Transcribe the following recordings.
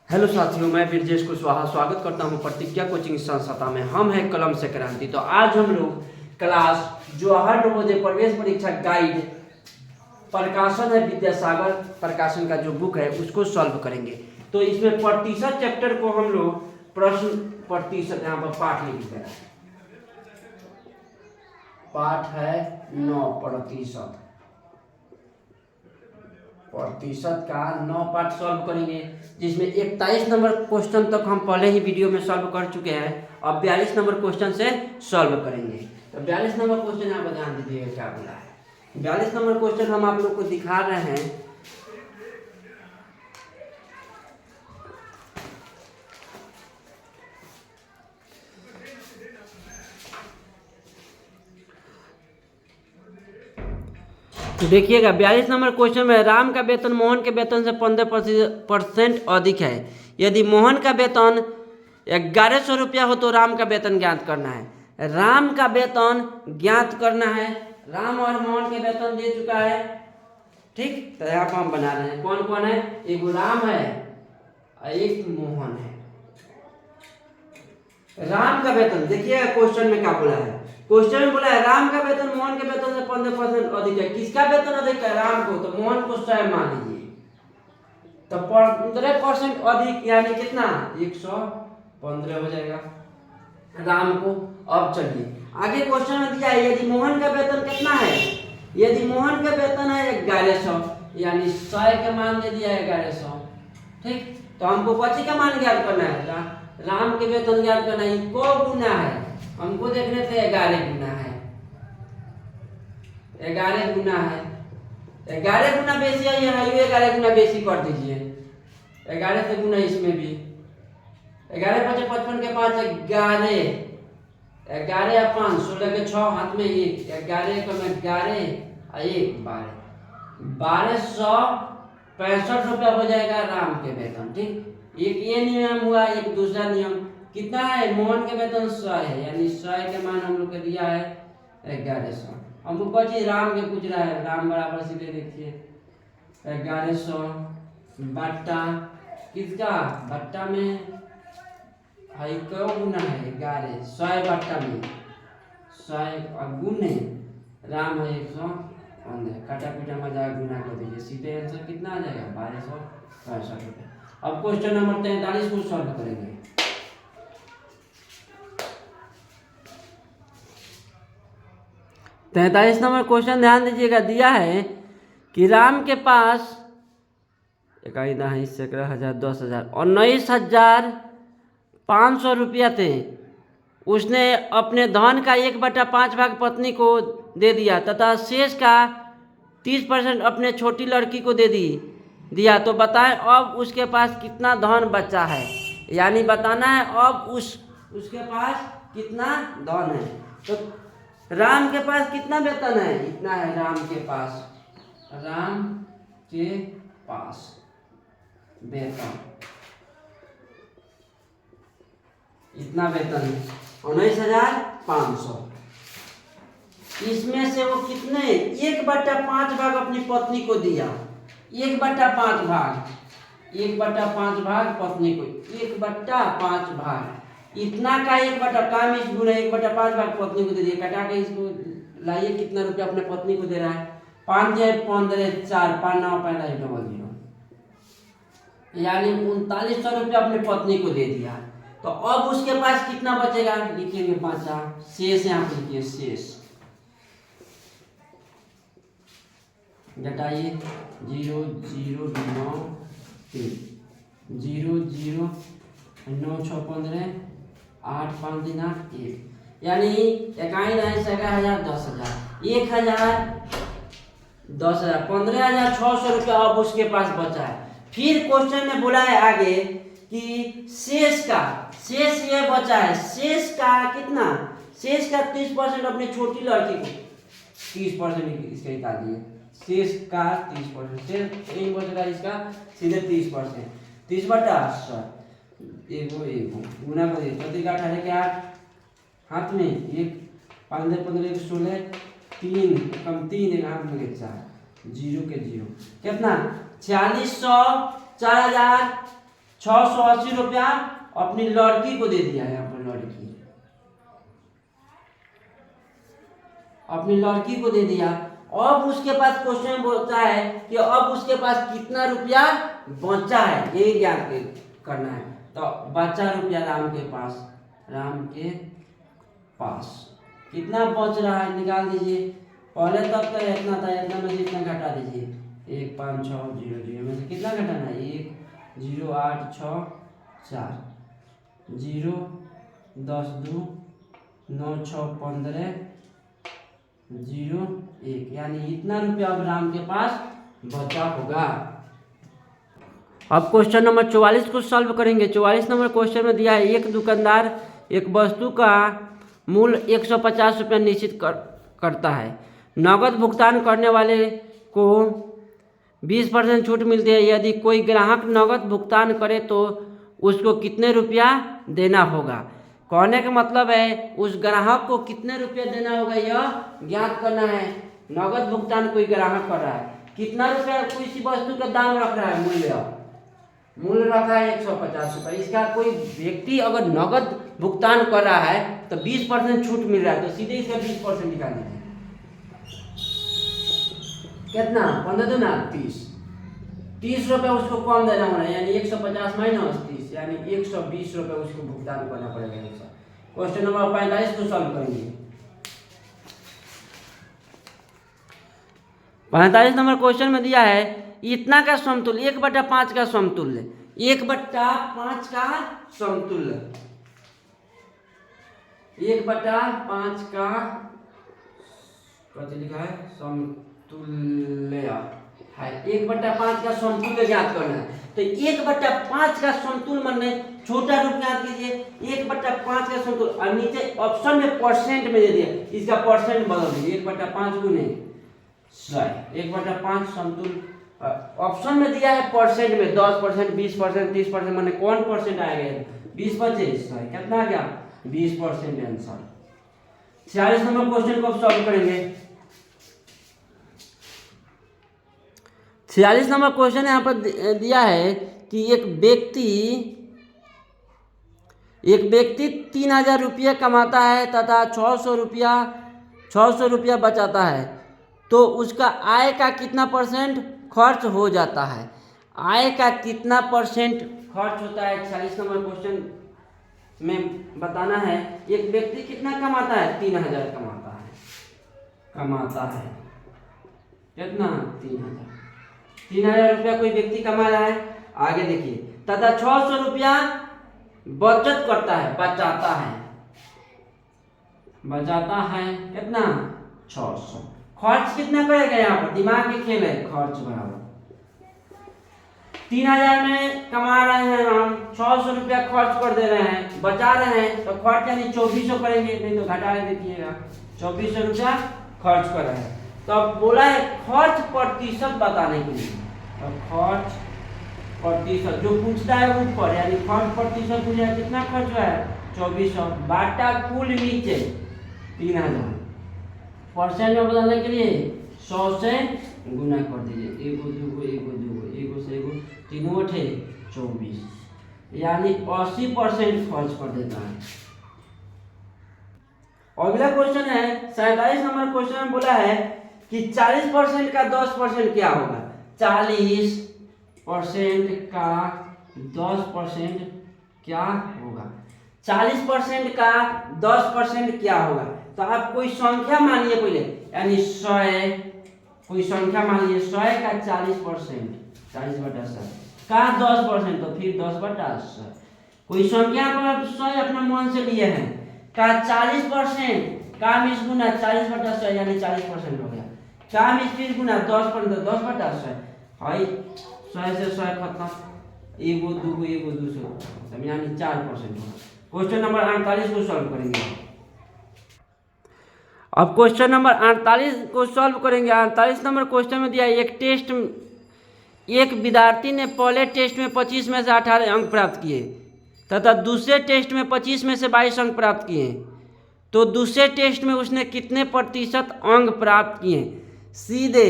Hello साथियों, मैं ब्रजेश कुशवाहा स्वागत करता हूं प्रतिज्ञा कोचिंग संस्था में। हम हैं कलम से क्रांति। तो आज हम लोग क्लास जवाहर नवोदय प्रवेश परीक्षा गाइड प्रकाशन है विद्यासागर प्रकाशन का जो बुक है उसको सॉल्व करेंगे। तो इसमें प्रतिशत चैप्टर को हम लोग प्रश्न प्रतिशत यहाँ पर पाठ लिख दे रहा है। पाठ है 9%। प्रतिशत का 9 पार्ट सॉल्व करेंगे, जिसमें 41 नंबर क्वेश्चन तक हम पहले ही वीडियो में सॉल्व कर चुके हैं। अब 42 नंबर क्वेश्चन से सॉल्व करेंगे। तो 42 नंबर क्वेश्चन यहाँ पर ध्यान दीजिएगा क्या बोला है। 42 नंबर क्वेश्चन हम आप लोग को दिखा रहे हैं। तो देखिएगा 42 नंबर क्वेश्चन में राम का वेतन मोहन के वेतन से 15% अधिक है। यदि मोहन का वेतन 1100 रुपया हो तो राम का वेतन ज्ञात करना है। राम का वेतन ज्ञात करना है। राम और मोहन के वेतन दे चुका है, ठीक। तो यहाँ पर हम बना रहे हैं कौन कौन है। एक राम है और एक मोहन है। राम का वेतन देखिए क्वेश्चन में क्या बोला है। क्वेश्चन में बोला है राम का वेतन मोहन के वेतन से 15% अधिक है। किसका वेतन अधिक है? राम को। तो मोहन को 100 मान लीजिए। तो 15% अधिक यानी कितना? 115 हो जाएगा राम को। अब चलिए आगे क्वेश्चन में दिया है यदि मोहन का वेतन कितना है। यदि मोहन का वेतन है 1100 यानी 100 का मान दे दिया है 1100, ठीक। तो हमको पति का मान ज्ञात करना है। राम के वेतन ज्ञात करना है। को गुना है हमको देखने थे 11 गुना है। 11 गुना है। 11 गुना बेसी है यहाँ, 11 गुना बेसी कर दीजिए। 11 से गुना इसमें भी। 11 5 55 के 5 11 11 या 5 16 के 6 हाथ में 1 11 का में 11 और 1 12 1265 रुपया हो जाएगा राम के वेतन, ठीक। एक ये नियम हुआ। एक दूसरा नियम कितना है? मोहन के वेतन 100 है यानी 100 के मान हम लोग को दिया है 1100। हमको कुछ राम के पूछ रहा है। राम बराबर सीधे देखिए 1100 बट्टा किसका? बट्टा में हाई क्यों गुना है 11 100 बट्टा में 100 गुने राम है 115। काटा पीटा मजा गुना कर दीजिए, सीधे आंसर कितना आ जाएगा? 1265 रुपये। अब क्वेश्चन नंबर 43 को सॉल्व करेंगे। 43 नंबर क्वेश्चन ध्यान दीजिएगा। दिया है कि राम के पास 11 10,000 10,000 और 19,500 रुपया थे। उसने अपने धन का 1/5 भाग पत्नी को दे दिया तथा शेष का 30% अपने छोटी लड़की को दे दिया। तो बताएं अब उसके पास कितना धन बचा है। यानी बताना है अब उसके पास कितना धन है। तो राम के पास कितना वेतन है? इतना है राम के पास। राम के पास वेतन इतना वेतन है 19,500। इसमें से वो कितने 1/5 भाग अपनी पत्नी को दिया। 1/5 भाग 1/5 भाग पत्नी को 1/5 भाग इतना का 1/5 काम इस गुना 1/5 भाग पत्नी को दे दिया। कटा के इसको लाइए कितना रुपया अपने पत्नी को दे रहा है। 5 15 4 5 9 पहला 0 यानी 3900 रुपया अपने पत्नी को दे दिया। तो अब उसके पास कितना बचेगा? लिखेंगे बचा। शेष यहाँ पे लिखिए शेष घटाइए 0 0 9 3 0 0 9 6 15 8 5 3 8 1 यानी 11,000 10,000 10,000 15,600 रुपया अब उसके पास बचा है। फिर क्वेश्चन में बोला है आगे कि शेष ये बचा है। शेष का कितना? शेष का 30% अपनी छोटी लड़की को 30% इसका निकाल दिए। शेष का 30% शेष एक बचेगा इसका सीधे 30% 30/100 एगो गुना कर दिए। 18 के 8 हाथ में 1 5 15 16 3 कम 3 हाथ में 4 0 के 0 कितना 4600 4000 680 रुपया अपनी लड़की को दे दिया है। यहाँ पर अपनी लड़की को दे दिया। अब उसके पास क्वेश्चन बोलता है कि अब उसके पास कितना रुपया बचा है, ये ज्ञात करना है। तो बचा रुपया राम के पास कितना बच रहा है निकाल दीजिए। पहले तक तो इतना था, इतना में से इतना घटा दीजिए। 1 5 6 0 0 में से कितना घटाना है? 1 0 8 6 4 0 10 2 9 6 15 0 1, यानी इतना रुपया अब राम के पास बचा होगा। अब क्वेश्चन नंबर 44 को सॉल्व करेंगे। 44 नंबर क्वेश्चन में दिया है एक दुकानदार एक वस्तु का मूल्य 150 रुपया निश्चित करता है। नगद भुगतान करने वाले को 20% छूट मिलती है। यदि कोई ग्राहक नगद भुगतान करे तो उसको कितने रुपया देना होगा? कहने का मतलब है उस ग्राहक को कितने रुपया देना होगा यह ज्ञात करना है। नगद भुगतान कोई ग्राहक कर रहा है, कितना रुपया किसी वस्तु का दाम रख रहा है, मूल्य रखा है 150 रुपये। इसका कोई व्यक्ति अगर नगद भुगतान कर रहा है तो 20% छूट मिल रहा है, तो सीधे इसका 20% निकाल दीजिए। कितना? 15 दूना 30 रुपये उसको कम देना होना है, यानी 150 माइनस 30 यानी 120 रुपये उसको भुगतान करना पड़ेगा। क्वेश्चन नंबर 45 को सॉल्व करेंगे। 45 नंबर क्वेश्चन में दिया है इतना का समतुल्य 1/5 का समतुल्य 1/5 का समतुल्य 1/5 का लिखा है समतुल्य है। 1/5 का समतुल्य ज्ञात करना है। तो 1/5 का समतुल्य माने छोटा रूप ज्ञात कीजिए। 1/5 का समतुल्य और नीचे ऑप्शन में परसेंट में दे दिया, इसका परसेंट बदल दीजिए। 1/5 गुने 100 1/5 समतुल्य ऑप्शन में दिया है परसेंट में 10%, 20%, 30%, माने कौन परसेंट आएगा? 20 25 कितना आ गया? 20% आंसर। 46 नंबर क्वेश्चन को सॉल्व करेंगे। 46 नंबर क्वेश्चन यहाँ पर दिया है कि एक व्यक्ति 3000 रुपया कमाता है तथा 600 रुपया बचाता है, तो उसका आय का कितना परसेंट खर्च हो जाता है? आय का कितना परसेंट खर्च होता है 46 नंबर क्वेश्चन में बताना है। एक व्यक्ति कितना कमाता है? 3000 कमाता है। कितना? 3000 रुपया कोई व्यक्ति कमा रहा है। आगे देखिए, तथा 600 रुपया बचत करता है, बचाता है कितना? 600। खर्च कितना करेगा? यहाँ पर दिमाग के खेल है। खर्च बराबर 3000 में कमा रहे हैं हम, 600 रुपया खर्च कर दे रहे हैं, बचा रहे हैं, तो खर्च यानी 2400 करेंगे, नहीं तो घटा देखिएगा 2400 रुपया खर्च कर रहे हैं। तो अब बोला है खर्च प्रतिशत बताने के लिए, तो खर्च प्रतिशत जो पूछता है ऊपर, यानी खर्च प्रतिशत पूछा है कितना खर्च हुआ है? 2400 बाटा कुल नीचे 3000। परसेंट में बताने के लिए 100 से गुना कर दीजिए। 1 2 1 से 1 3 8 24, यानी 80% खर्च कर देता है। अगला क्वेश्चन है 47 नंबर क्वेश्चन में बोला है कि 40% का 10% क्या होगा? 40% का 10% क्या होगा? 40% का 10% क्या होगा? तो आप कोई संख्या मानिए पहले, यानी 100, कोई संख्या मान लीजिए 100 का 40%, 40/100 का 10%, तो फिर 10/100। कोई संख्या पर 100 अपने मन से लिए हैं, का 40% का मिस गुना 40/100 यानी 40% हो गया। का मिस फिर गुना 10% तो 10/100 है। 100 से 100 खत्म, 1 2 1 200 यानी 4% होगा। क्वेश्चन नंबर 48 को सॉल्व करेंगे। अब क्वेश्चन नंबर 48 को सॉल्व करेंगे। 48 नंबर क्वेश्चन में दिया एक विद्यार्थी ने पहले टेस्ट में 25 में से 18 अंक प्राप्त किए तथा दूसरे टेस्ट में 25 में से 22 अंक प्राप्त किए, तो दूसरे टेस्ट में उसने कितने प्रतिशत अंक प्राप्त किए? सीधे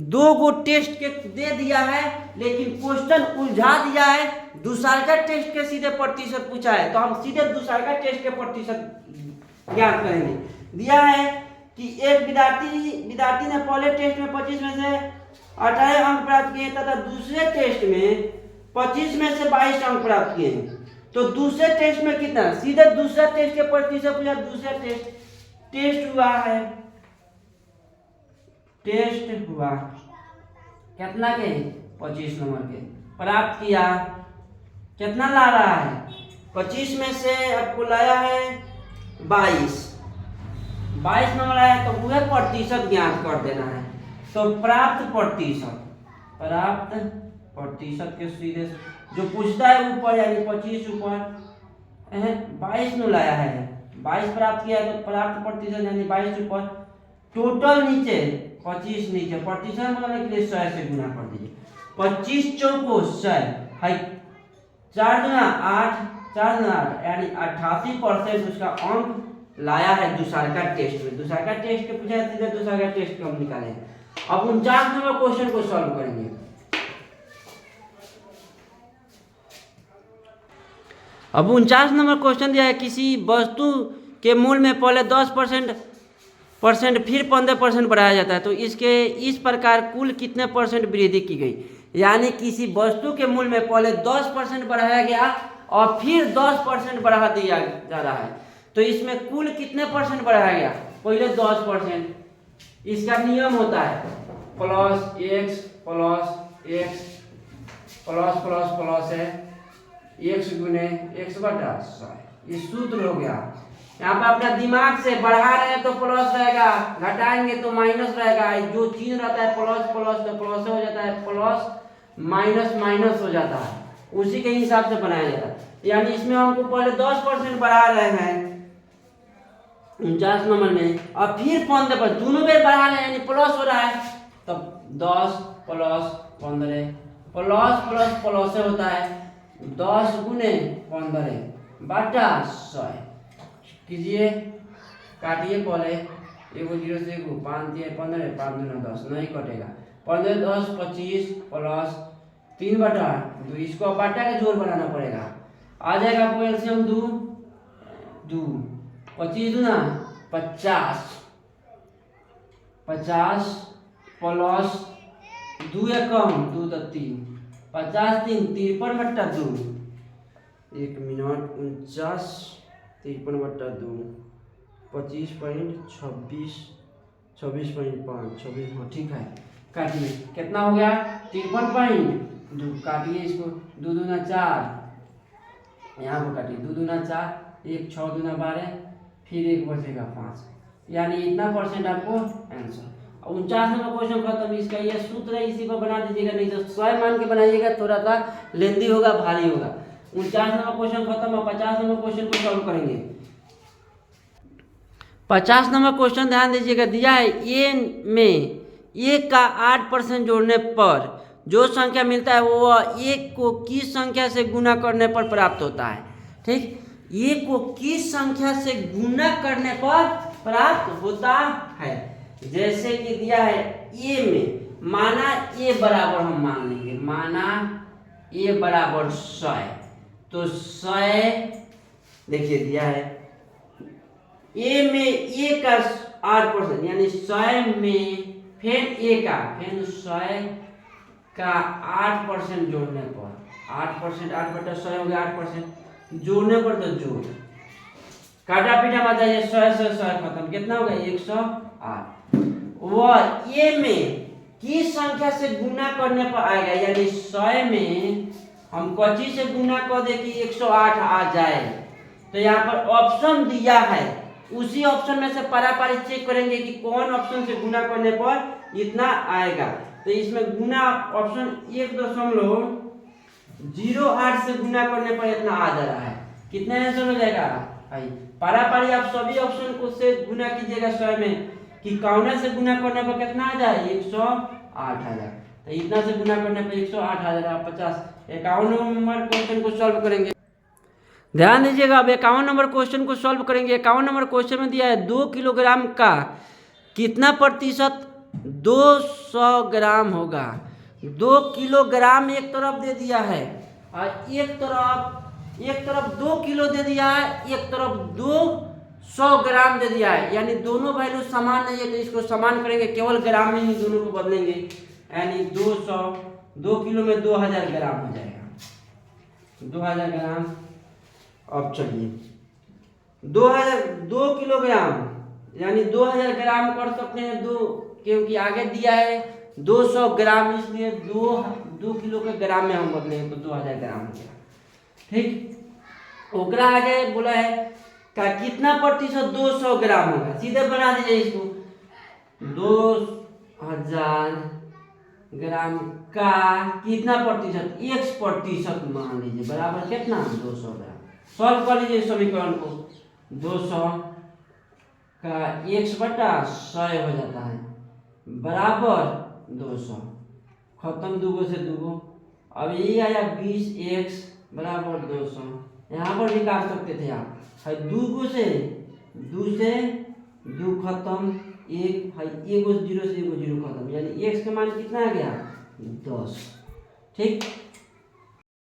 2 गो टेस्ट के दे दिया है, लेकिन क्वेश्चन उलझा दिया है। दूसरा का टेस्ट के सीधे प्रतिशत पूछा है, तो हम सीधे दूसरा का टेस्ट के प्रतिशत ज्ञात करेंगे। दिया है कि एक विद्यार्थी ने पहले टेस्ट में 25 में से 18 अंक प्राप्त किए तथा दूसरे टेस्ट में 25 में से 22 अंक प्राप्त किए। तो दूसरे टेस्ट में कितना, सीधे दूसरा टेस्ट के प्रतिशत पूछा। दूसरा टेस्ट हुआ है, टेस्ट हुआ कितना के 25 नंबर के प्राप्त किया। कितना ला रहा है, 25 में से आपको लाया है 22 नंबर आया, तो वह प्रतिशत ज्ञात कर देना है। तो प्राप्त प्रतिशत के सीधे जो पूछता है ऊपर, यानी 25 ऊपर 22 में लाया है, 22 प्राप्त किया है, तो प्राप्त प्रतिशत यानी 22 ऊपर, टोटल नीचे 25 नीचे, प्रतिशत बनाने के लिए 100 से गुना कर दीजिए। 25 चौको 100 है, 4 गुना 8, 4 गुना 8 यानी 88% उसका अंक लाया है दूसरा का टेस्ट में। दूसरा का टेस्ट के पूछा सीधे दूसरा का टेस्ट हम निकाले। अब 49 नंबर क्वेश्चन को सॉल्व करेंगे। अब 49 नंबर क्वेश्चन दिया है, किसी वस्तु के मूल्य में पहले 10% फिर 15% बढ़ाया जाता है, तो इसके इस प्रकार कुल कितने परसेंट वृद्धि की गई। यानी किसी वस्तु के मूल्य में पहले 10% बढ़ाया गया और फिर 10% बढ़ा दिया जा रहा है, तो इसमें कुल कितने परसेंट बढ़ाया गया, पहले 10%। इसका नियम होता है प्लस एक्स प्लस है एक्स गुने एक्स बटा 100। ये सूत्र हो गया। यहाँ पे अपना दिमाग से बढ़ा रहे हैं तो प्लस रहेगा, घटाएंगे तो माइनस रहेगा। जो चीज रहता है प्लस तो प्लस हो जाता है, प्लस माइनस हो जाता है, उसी के हिसाब से बनाया जाता है। यानी इसमें हमको पहले 10% बढ़ा रहे हैं 49 नंबर में, और फिर 15%, दोनों बेर बढ़ा रहे हैं यानी प्लस हो रहा है। तब 10 प्लस 15 प्लस होता है 10 गुने 15 बटा 100। कीजिए, काटिए पहले, 1 0 से 1 5 3 15 5 2 10 नहीं कटेगा। 15 10 25 प्लस 3 बटा 2, इसको बटा के जोड़ बनाना पड़ेगा। आ जाएगा आपको एलसीएम 2 25 दूना 50 प्लस 2 एकम 2 तो 3 50 3 53 बटा 2, 1 मिनट 49 53 बटा 2 25.26 26.5 हाँ ठीक है। काटिए, कितना हो गया 53.2, काटिए इसको, 2 दूना 4, यहाँ को काटिए 2 दूना 4, 1 6 दूना 12, फिर 1 बचेगा 5, यानी इतना परसेंट आपको आंसर। 49 नंबर क्वेश्चन खत्म। इसका ये सूत्र है, इसी को बना दीजिएगा, नहीं तो स्वयं मान के बनाइएगा, थोड़ा सा लेंदी होगा, भारी होगा। 49 नंबर क्वेश्चन खत्म। और 50 नंबर क्वेश्चन को सॉल्व करेंगे। 50 नंबर क्वेश्चन ध्यान दीजिएगा, दिया है ए में 1 का 8% जोड़ने पर जो संख्या मिलता है वो 1 को किस संख्या से गुना करने पर प्राप्त होता है। ठीक, 1 को किस संख्या से गुना करने पर प्राप्त होता है। जैसे कि दिया है ए में, माना ए बराबर हम मान लेंगे, माना ए बराबर 100, तो 100 देखिए दिया है ए में ए का 8% यानी 100 में फिर ए का 100 का 8% जोड़ने पर 8% 8 बटा 100 हो गया 8%, जोड़ने पर तो जोड़, काटा पीटा मत जाइए, 100 से 100 खत्म, कितना होगा 108। वह ए में किस संख्या से गुना करने पर आएगा, यानी 100 में हम कौची से गुना कर दे कि 108 आ जाए। तो यहाँ पर ऑप्शन दिया है, उसी ऑप्शन में से पारापारी चेक करेंगे कि कौन ऑप्शन से गुना करने पर इतना आएगा। तो इसमें गुना ऑप्शन 1.08 से गुना करने पर इतना आ जा रहा है, कितना आंसर हो जाएगा भाई। पारापारी आप सभी ऑप्शन को से गुना कीजिएगा 100 में कि कौन से गुना करने पर कितना आ जाए 108 आ जाए। तो इतना से गुना करने पर 108 आ जाएगा 50। 51 नंबर क्वेश्चन को सॉल्व करेंगे। ध्यान दीजिएगा, अब 51 नंबर क्वेश्चन को सॉल्व करेंगे। 51 नंबर क्वेश्चन में दिया है 2 किलोग्राम का कितना प्रतिशत 200 ग्राम होगा। 2 किलोग्राम एक तरफ दे दिया है और एक तरफ 2 किलो दे दिया है, एक तरफ 200 ग्राम दे दिया है। यानी दोनों वैल्यू समान नहीं है तो इसको समान करेंगे, केवल ग्राम में ही दोनों को बदलेंगे। यानी 2 किलो में 2000 ग्राम हो जाएगा, 2000 ग्राम। अब चलिए 2 किलोग्राम यानी 2000 ग्राम कर सकते हैं, क्योंकि आगे दिया है 200 ग्राम, इसलिए 2 किलो के ग्राम में हम बदलेंगे तो 2000 ग्राम हो गया। ठीक, ओकरा आगे बोला है का कितना प्रतिशत 200 ग्राम होगा, सीधे बना दीजिए इसको। 2000 ग्राम का कितना प्रतिशत, 1% मान लीजिए, बराबर कितना 200 ग्राम। सॉल्व कर लीजिए समीकरण को। 200 का 1/100 हो जाता है, बराबर 200, खत्म 2 से 2। अब ये आया 20x बराबर 200। यहाँ पर भी काट सकते थे आप, है 2 से 2 खत्म, 1 है 1 0 से 1 0 खत्म, यानी x का मान कितना आ गया 10। ठीक।